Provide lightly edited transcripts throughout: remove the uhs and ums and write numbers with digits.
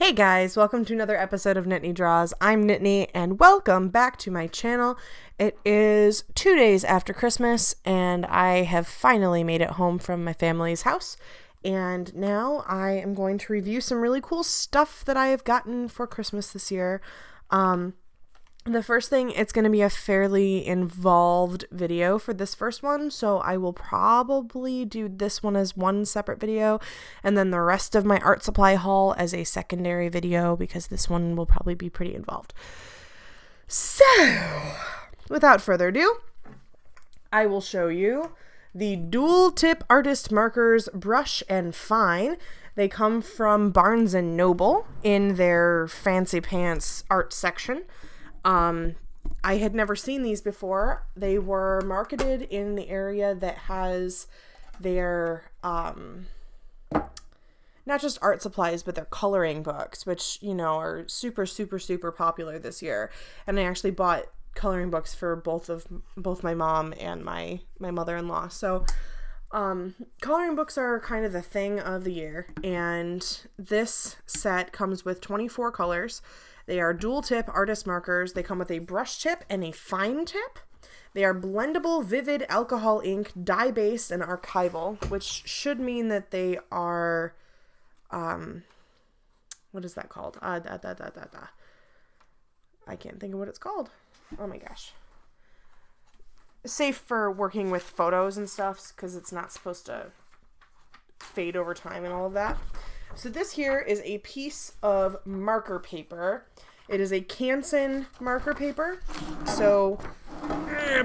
Hey guys, welcome to another episode of Nittani Draws. I'm Nittani and welcome back to my channel. It is 2 days after Christmas and I have finally made it home from my family's house. And now I am going to review some really cool stuff that I have gotten for Christmas this year. The first thing, it's going to be a fairly involved video for this first one, so I will probably do this one as one separate video, and then the rest of my art supply haul as a secondary video, because this one will probably be pretty involved. So, without further ado, I will show you the dual tip artist markers Brush and Fine. They come from Barnes & Noble in their Fancy Pants art section. I had never seen these before. They were marketed in the area that has their, not just art supplies, but their coloring books, which, you know, are super, super, super popular this year. And I actually bought coloring books for both my mom and my mother-in-law. So, coloring books are kind of the thing of the year. And this set comes with 24 colors. They are dual tip artist markers. They come with a brush tip and a fine tip. They are blendable, vivid alcohol ink, dye-based, and archival, which should mean that they are, what is that called? I can't think of what it's called. Oh my gosh. Safe for working with photos and stuff, because it's not supposed to fade over time and all of that. So this here is a piece of marker paper. It is a Canson marker paper. So,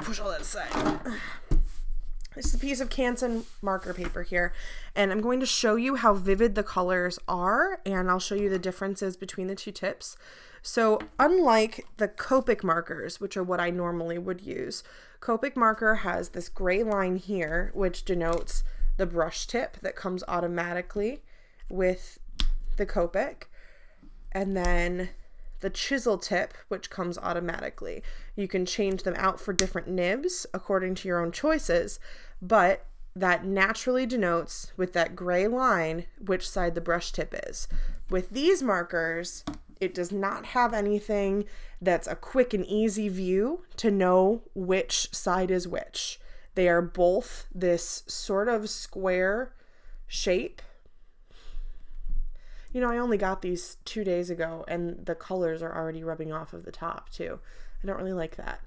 push all that aside. This is a piece of Canson marker paper here. And I'm going to show you how vivid the colors are, and I'll show you the differences between the two tips. So, unlike the Copic markers, which are what I normally would use, Copic marker has this gray line here, which denotes the brush tip that comes automatically with the Copic, and then the chisel tip, which comes automatically. You can change them out for different nibs according to your own choices, but that naturally denotes with that gray line which side the brush tip is. With these markers, it does not have anything that's a quick and easy view to know which side is which. They are both this sort of square shape. You know, I only got these 2 days ago, and the colors are already rubbing off of the top, too. I don't really like that.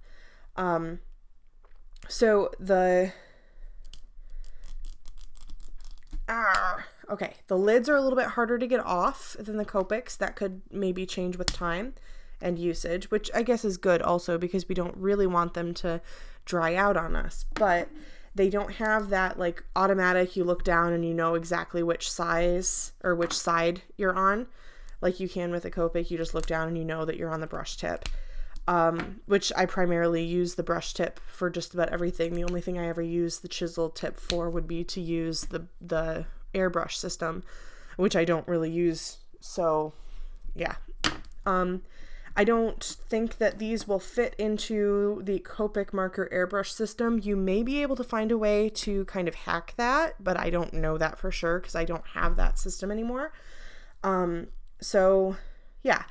Okay, the lids are a little bit harder to get off than the Copics. That could maybe change with time and usage, which I guess is good also, because we don't really want them to dry out on us. But they don't have that like automatic, you look down and you know exactly which size or which side you're on, like you can with a Copic. You just look down and you know that you're on the brush tip, which I primarily use the brush tip for just about everything. The only thing I ever use the chisel tip for would be to use the airbrush system, which I don't really use. So yeah. I don't think that these will fit into the Copic marker airbrush system. You may be able to find a way to kind of hack that, but I don't know that for sure because I don't have that system anymore. So yeah,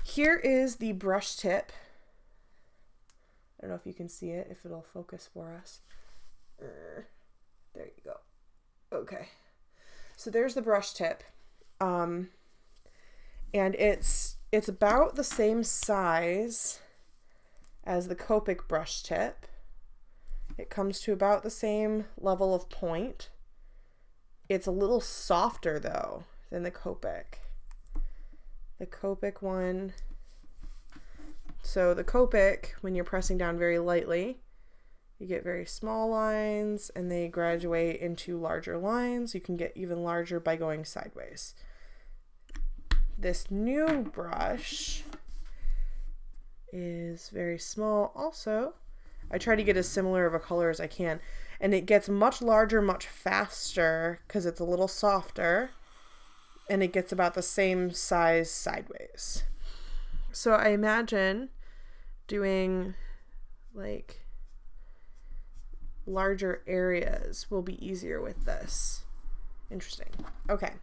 here is the brush tip. I don't know if you can see it, if it'll focus for us. There you go. Okay. So there's the brush tip. And it's about the same size as the Copic brush tip. It comes to about the same level of point. It's a little softer though than the Copic. The Copic one. So the Copic, when you're pressing down very lightly, you get very small lines and they graduate into larger lines. You can get even larger by going sideways. This new brush is very small also. I try to get as similar of a color as I can, and it gets much larger much faster because it's a little softer, and it gets about the same size sideways. So I imagine doing like larger areas will be easier with this. Interesting. Okay.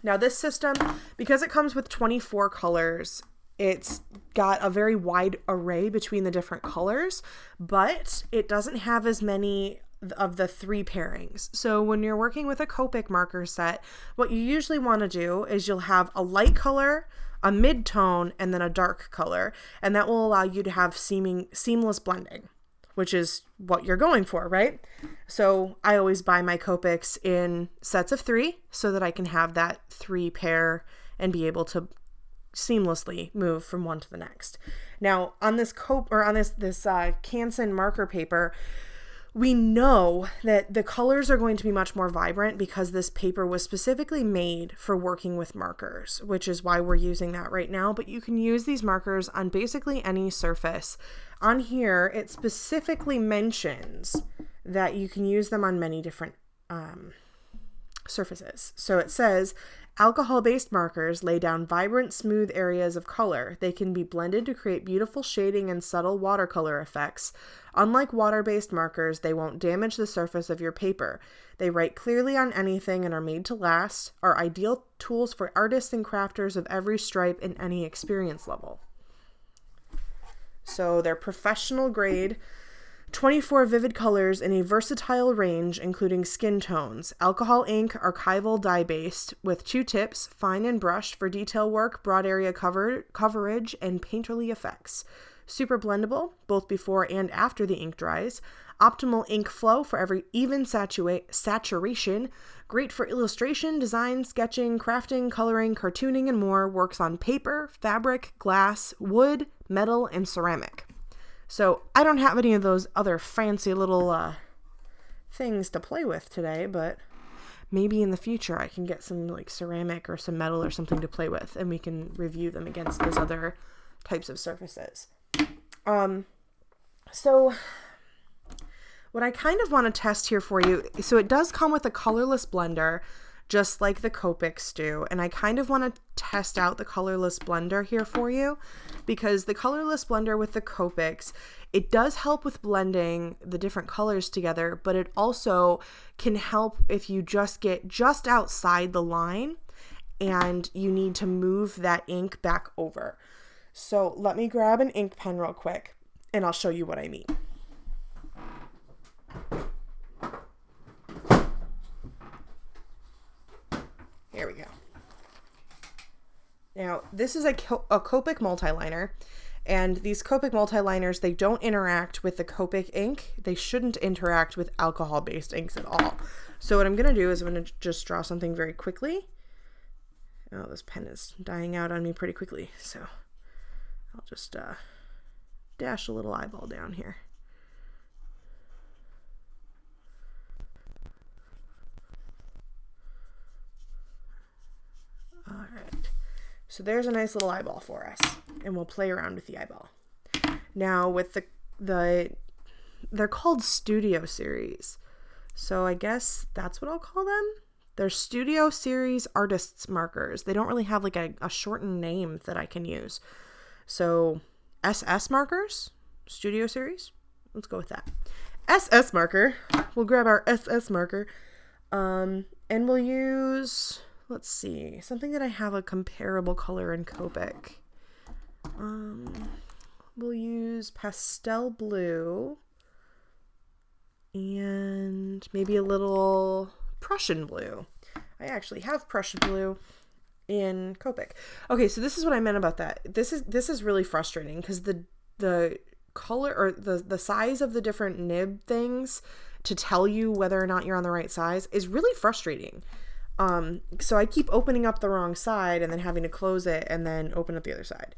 Now this system, because it comes with 24 colors, it's got a very wide array between the different colors, but it doesn't have as many of the 3 pairings. So when you're working with a Copic marker set, what you usually want to do is you'll have a light color, a mid-tone, and then a dark color, and that will allow you to have seamless blending, which is what you're going for, right? So I always buy my Copics in sets of 3 so that I can have that 3 pair and be able to seamlessly move from one to the next. Now on this Canson marker paper, we know that the colors are going to be much more vibrant because this paper was specifically made for working with markers, which is why we're using that right now. But you can use these markers on basically any surface. On here, it specifically mentions that you can use them on many different surfaces. So it says, alcohol-based markers lay down vibrant, smooth areas of color. They can be blended to create beautiful shading and subtle watercolor effects. Unlike water-based markers, they won't damage the surface of your paper. They write clearly on anything and are made to last, are ideal tools for artists and crafters of every stripe and any experience level. So they're professional grade, 24 vivid colors in a versatile range, including skin tones. Alcohol ink, archival dye-based, with 2 tips, fine and brushed for detail work, broad area coverage, and painterly effects. Super blendable, both before and after the ink dries. Optimal ink flow for every even saturation. Great for illustration, design, sketching, crafting, coloring, cartooning, and more. Works on paper, fabric, glass, wood, metal, and ceramic. So I don't have any of those other fancy little things to play with today, but maybe in the future I can get some like ceramic or some metal or something to play with, and we can review them against those other types of surfaces. So what I kind of want to test here for you, so it does come with a colorless blender, just like the Copics do. And I kind of want to test out the colorless blender here for you, because the colorless blender with the Copics, it does help with blending the different colors together, but it also can help if you just get just outside the line and you need to move that ink back over. So let me grab an ink pen real quick and I'll show you what I mean. Here we go. Now, this is a Copic Multiliner, and these Copic Multiliners, they don't interact with the Copic ink. They shouldn't interact with alcohol-based inks at all. So what I'm going to do is I'm going to just draw something very quickly. Oh, this pen is dying out on me pretty quickly, so I'll just dash a little eyeball down here. All right, so there's a nice little eyeball for us, and we'll play around with the eyeball. Now with they're called Studio Series, so I guess that's what I'll call them. They're Studio Series Artists Markers. They don't really have like a shortened name that I can use. So SS markers, Studio Series, let's go with that. SS marker, we'll grab our SS marker, and we'll use, let's see, something that I have a comparable color in Copic. We'll use pastel blue and maybe a little Prussian blue. I actually have Prussian blue in Copic. Okay, so this is what I meant about that. This is really frustrating because the color or the size of the different nib things to tell you whether or not you're on the right size is really frustrating. So I keep opening up the wrong side and then having to close it and then open up the other side.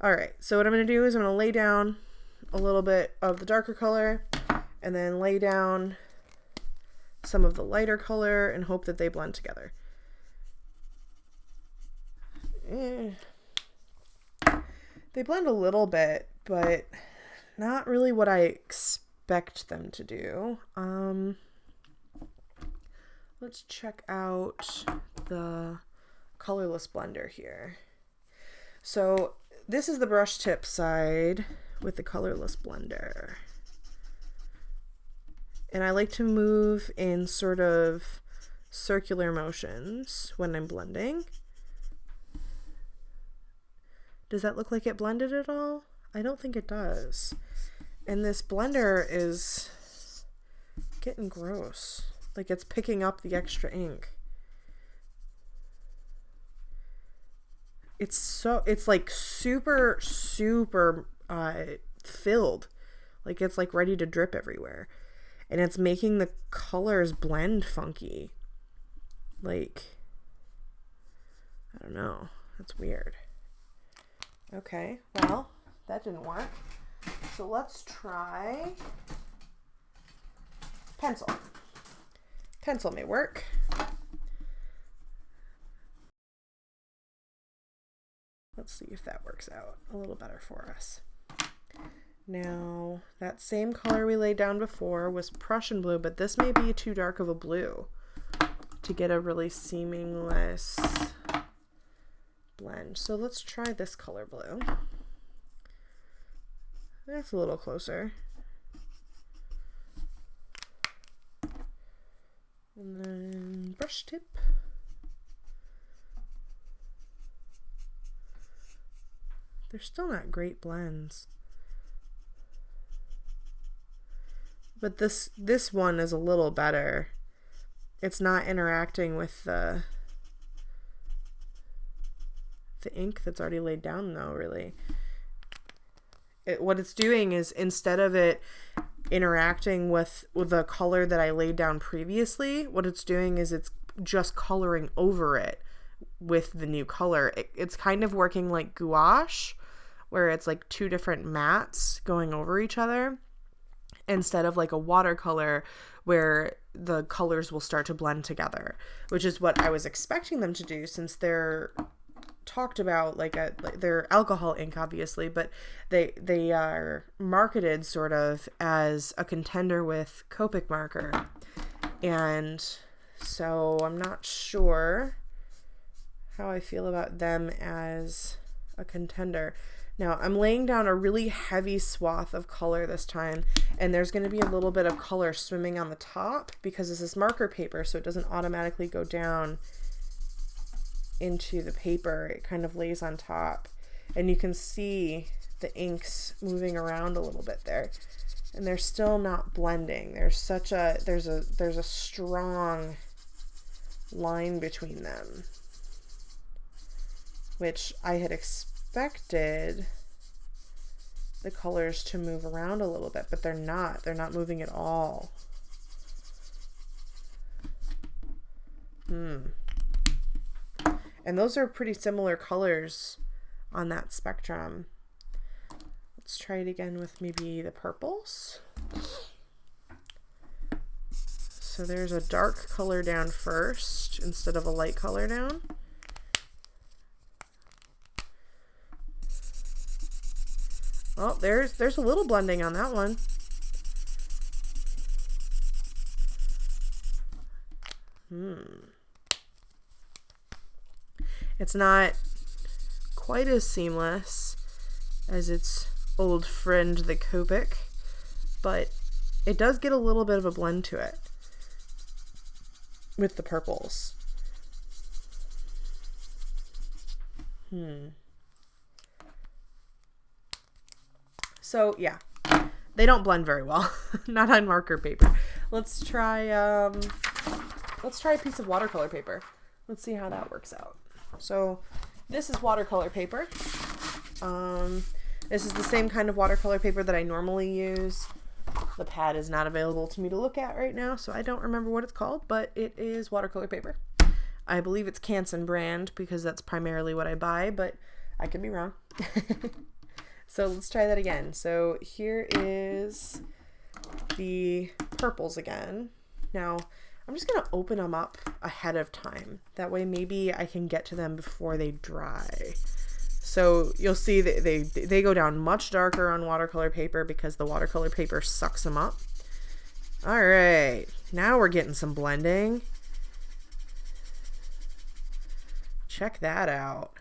All right, so what I'm going to do is I'm going to lay down a little bit of the darker color and then lay down some of the lighter color and hope that they blend together. They blend a little bit, but not really what I expect them to do. Let's check out the colorless blender here. So this is the brush tip side with the colorless blender. And I like to move in sort of circular motions when I'm blending. Does that look like it blended at all? I don't think it does. And this blender is getting gross. Like it's picking up the extra ink. It's like super filled. Like it's like ready to drip everywhere. And it's making the colors blend funky. Like, I don't know. That's weird. Okay, well, that didn't work. So let's try pencil. Pencil may work. Let's see if that works out a little better for us. Now, that same color we laid down before was Prussian blue, but this may be too dark of a blue to get a really seamless blend. So let's try this color blue. That's a little closer. And then brush tip. They're still not great blends. But this one is a little better. It's not interacting with the ink that's already laid down though, really. What it's doing is, instead of it interacting with the color that I laid down previously, what it's doing is it's just coloring over it with the new color. It's kind of working like gouache, where it's like two different mattes going over each other, instead of like a watercolor where the colors will start to blend together, which is what I was expecting them to do, since they're talked about like they're alcohol ink, obviously, but they are marketed sort of as a contender with Copic marker. And so I'm not sure how I feel about them as a contender. Now I'm laying down a really heavy swath of color this time, and there's going to be a little bit of color swimming on the top because this is marker paper, so it doesn't automatically go down into the paper. It kind of lays on top, and you can see the inks moving around a little bit there, and they're still not blending. There's a strong line between them, which I had expected the colors to move around a little bit, but they're not moving at all. And those are pretty similar colors on that spectrum. Let's try it again with maybe the purples. So there's a dark color down first instead of a light color down. Oh, there's a little blending on that one. It's not quite as seamless as its old friend, the Copic, but it does get a little bit of a blend to it with the purples. So yeah, they don't blend very well, not on marker paper. Let's try a piece of watercolor paper. Let's see how that works out. So this is watercolor paper. This is the same kind of watercolor paper that I normally use. The pad is not available to me to look at right now, so I don't remember what it's called, but it is watercolor paper. I believe it's Canson brand because that's primarily what I buy, but I could be wrong. So let's try that again. So here is the purples again. Now I'm just going to open them up ahead of time. That way maybe I can get to them before they dry. So you'll see that they go down much darker on watercolor paper because the watercolor paper sucks them up. All right, now we're getting some blending. Check that out.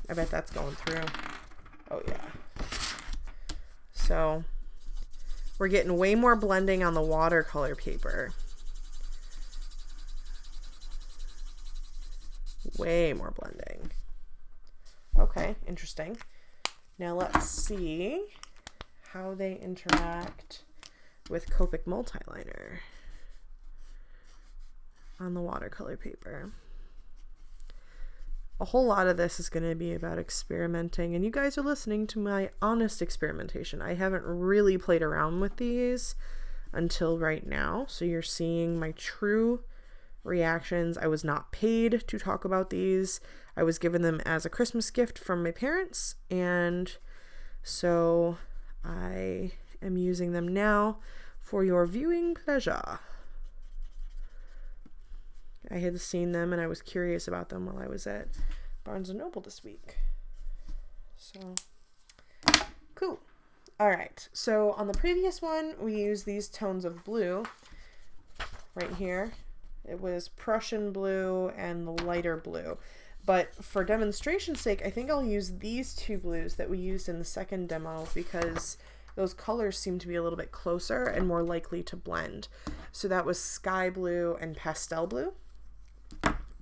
I bet that's going through. Oh yeah. So we're getting way more blending on the watercolor paper. way more blending. Okay, interesting. Now let's see how they interact with Copic Multiliner on the watercolor paper. A whole lot of this is going to be about experimenting, and you guys are listening to my honest experimentation. I haven't really played around with these until right now, so you're seeing my true reactions. I was not paid to talk about these. I was given them as a Christmas gift from my parents, and so I am using them now for your viewing pleasure. I had seen them and I was curious about them while I was at Barnes & Noble this week. So, cool. All right. So on the previous one, we used these tones of blue right here. It was Prussian blue and the lighter blue. But for demonstration's sake, I think I'll use these two blues that we used in the second demo because those colors seem to be a little bit closer and more likely to blend. So that was sky blue and pastel blue.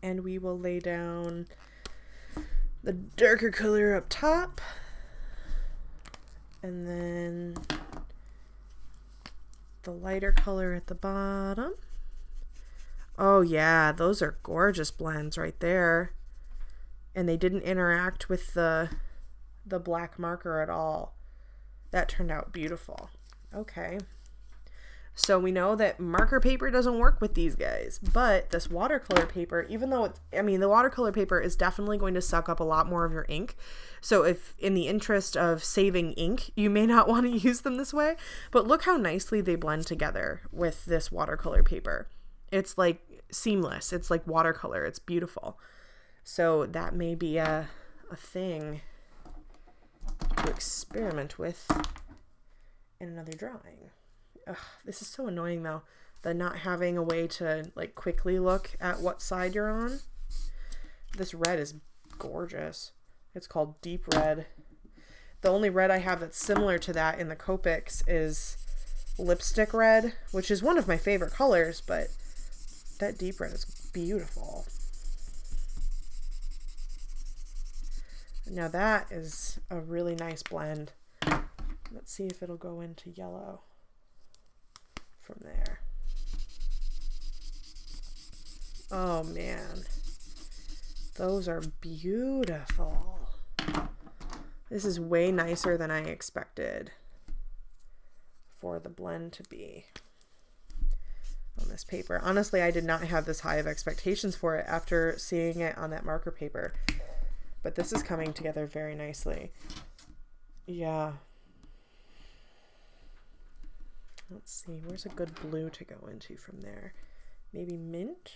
And we will lay down the darker color up top, and then the lighter color at the bottom. Oh yeah, those are gorgeous blends right there. And they didn't interact with the black marker at all. That turned out beautiful. Okay. So we know that marker paper doesn't work with these guys, but this watercolor paper, even though it's, I mean, the watercolor paper is definitely going to suck up a lot more of your ink. So if in the interest of saving ink, you may not want to use them this way, but look how nicely they blend together with this watercolor paper. It's like seamless. It's like watercolor. It's beautiful. So that may be a thing to experiment with in another drawing. Ugh, this is so annoying though, the not having a way to like quickly look at what side you're on. This red is gorgeous. It's called deep red. The only red I have that's similar to that in the Copics is lipstick red, which is one of my favorite colors, but that deep red is beautiful. Now that is a really nice blend. Let's see if it'll go into yellow from there. Oh man, those are beautiful. This is way nicer than I expected for the blend to be on this paper. Honestly, I did not have this high of expectations for it after seeing it on that marker paper, but this is coming together very nicely. Yeah. Let's see, where's a good blue to go into from there? Maybe mint?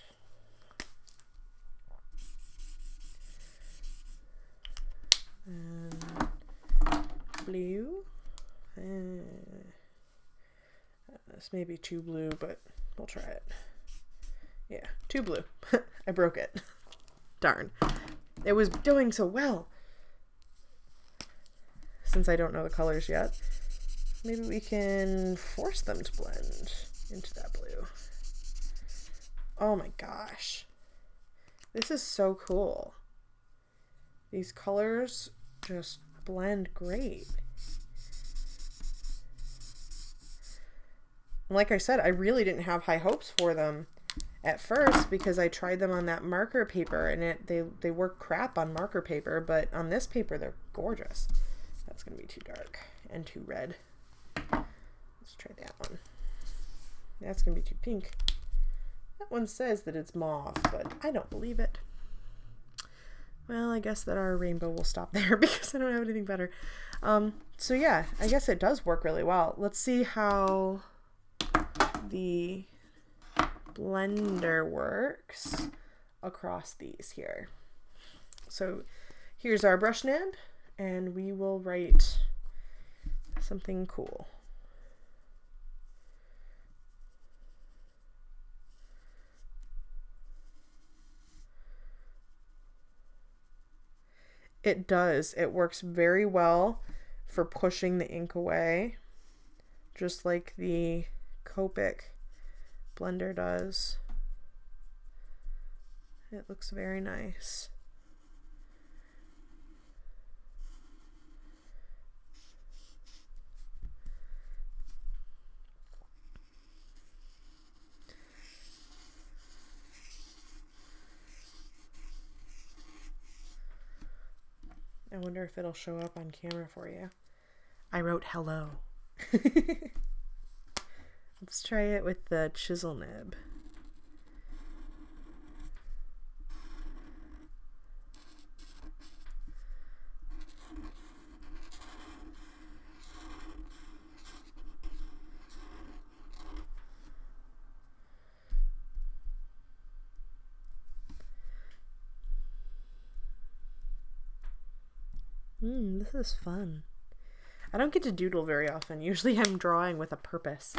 And blue? This may be too blue, but we'll try it. Yeah, too blue. I broke it. Darn. It was doing so well. Since I don't know the colors yet, maybe we can force them to blend into that blue. Oh my gosh. This is so cool. These colors just blend great. Like I said, I really didn't have high hopes for them at first because I tried them on that marker paper and they work crap on marker paper, but on this paper they're gorgeous. That's gonna be too dark and too red. Let's try that one. That's gonna be too pink. That one says that it's mauve, but I don't believe it. Well, I guess that our rainbow will stop there because I don't have anything better. So yeah, I guess it does work really well. Let's see how the blender works across these here. So here's our brush nib, and we will write something cool. It does. It works very well for pushing the ink away, just like the Copic blender does. It looks very nice. wonder if it'll show up on camera for you. I wrote hello. Let's try it with the chisel nib. This is fun. I don't get to doodle very often. Usually I'm drawing with a purpose.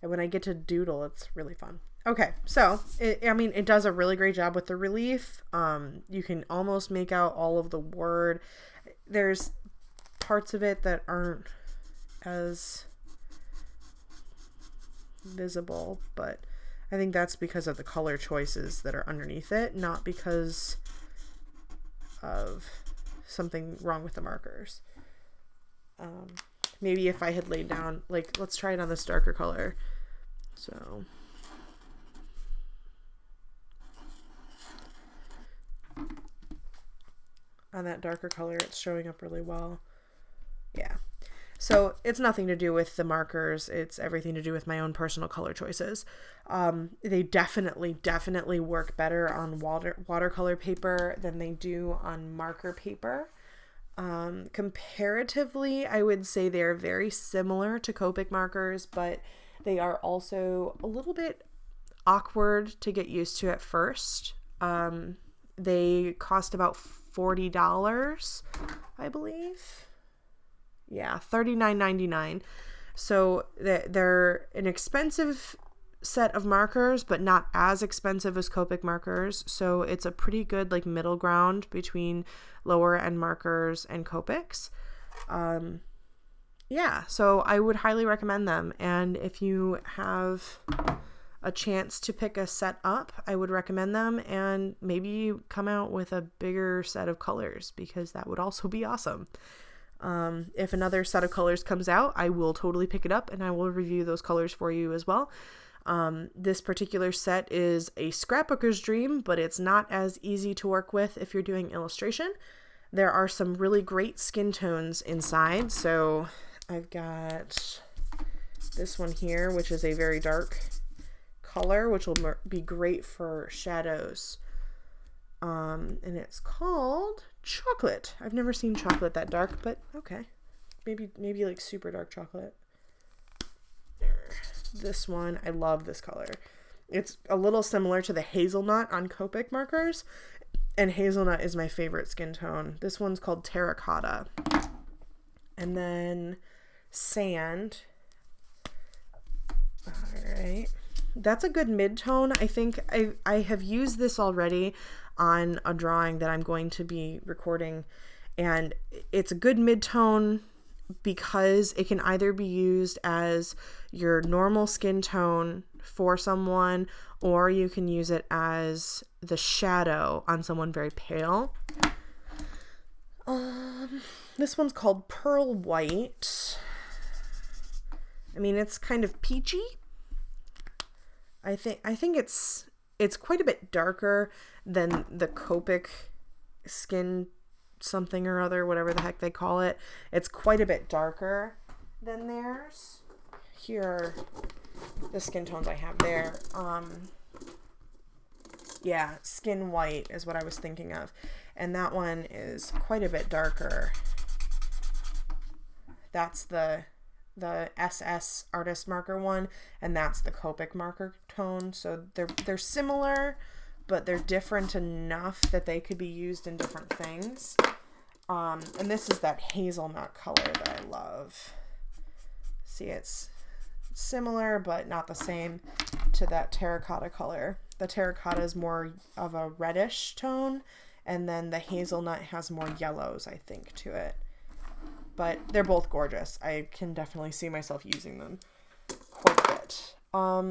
And when I get to doodle, it's really fun. Okay, so, it does a really great job with the relief. You can almost make out all of the word. There's parts of it that aren't as visible, but I think that's because of the color choices that are underneath it, not because of something wrong with the markers. Maybe if I had laid down, like, let's try it on this darker color. So on that darker color, it's showing up really well. Yeah. So it's nothing to do with the markers. It's everything to do with my own personal color choices. They definitely work better on watercolor paper than they do on marker paper. Comparatively, I would say they're very similar to Copic markers, but they are also a little bit awkward to get used to at first. They cost about $40, I believe. Yeah, $39.99. So they're an expensive set of markers, but not as expensive as Copic markers. So it's a pretty good like middle ground between lower end markers and Copics. Yeah, so I would highly recommend them. And if you have a chance to pick a set up, I would recommend them, and maybe come out with a bigger set of colors, because that would also be awesome. If another set of colors comes out, I will totally pick it up and I will review those colors for you as well. This particular set is a scrapbooker's dream, but it's not as easy to work with if you're doing illustration. There are some really great skin tones inside. So I've got this one here, which is a very dark color, which will be great for shadows. And it's called Chocolate. I've never seen chocolate that dark, but okay. Maybe like super dark chocolate. There. This one, I love this color. It's a little similar to the hazelnut on Copic markers, and hazelnut is my favorite skin tone. This one's called Terracotta. And then Sand. All right. That's a good mid-tone. I think I have used this already on a drawing that I'm going to be recording, and it's a good mid-tone because it can either be used as your normal skin tone for someone, or you can use it as the shadow on someone very pale. This one's called Pearl White. I mean, it's kind of peachy. I think it's quite a bit darker than the Copic skin something or other, whatever the heck they call it. It's quite a bit darker than theirs. Here are the skin tones I have there. Yeah, Skin White is what I was thinking of. And that one is quite a bit darker. That's the SS artist marker one, and that's the Copic marker tone. So they're similar, but they're different enough that they could be used in different things. And this is that hazelnut color that I love. See, it's similar but not the same to that terracotta color. The terracotta is more of a reddish tone, and then the hazelnut has more yellows, I think, to it. But they're both gorgeous. I can definitely see myself using them quite a bit. I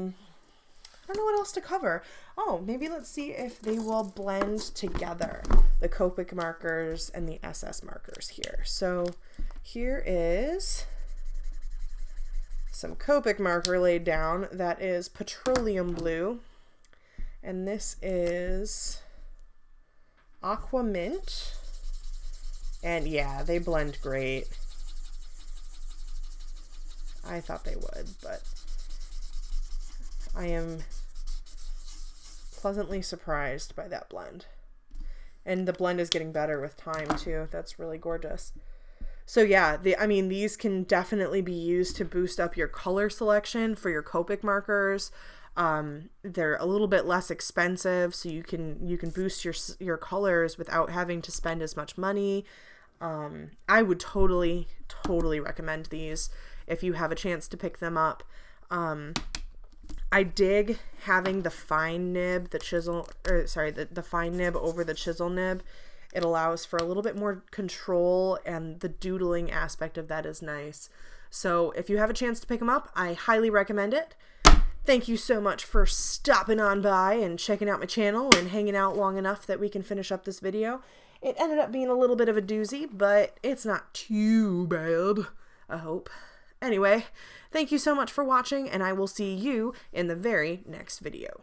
don't know what else to cover. Oh, maybe let's see if they will blend together, the Copic markers and the SS markers here. So here is some Copic marker laid down. That is Petroleum Blue. And this is Aqua Mint. And yeah, they blend great. I thought they would, but I am pleasantly surprised by that blend. And the blend is getting better with time too. That's really gorgeous. So yeah, I mean, these can definitely be used to boost up your color selection for your Copic markers. They're a little bit less expensive, so you can boost your colors without having to spend as much money. I would totally recommend these if you have a chance to pick them up. I dig having the fine nib, the fine nib over the chisel nib. It allows for a little bit more control, and the doodling aspect of that is nice. So if you have a chance to pick them up, I highly recommend it. Thank you so much for stopping on by and checking out my channel and hanging out long enough that we can finish up this video. It ended up being a little bit of a doozy, but it's not too bad, I hope. Anyway, thank you so much for watching, and I will see you in the very next video.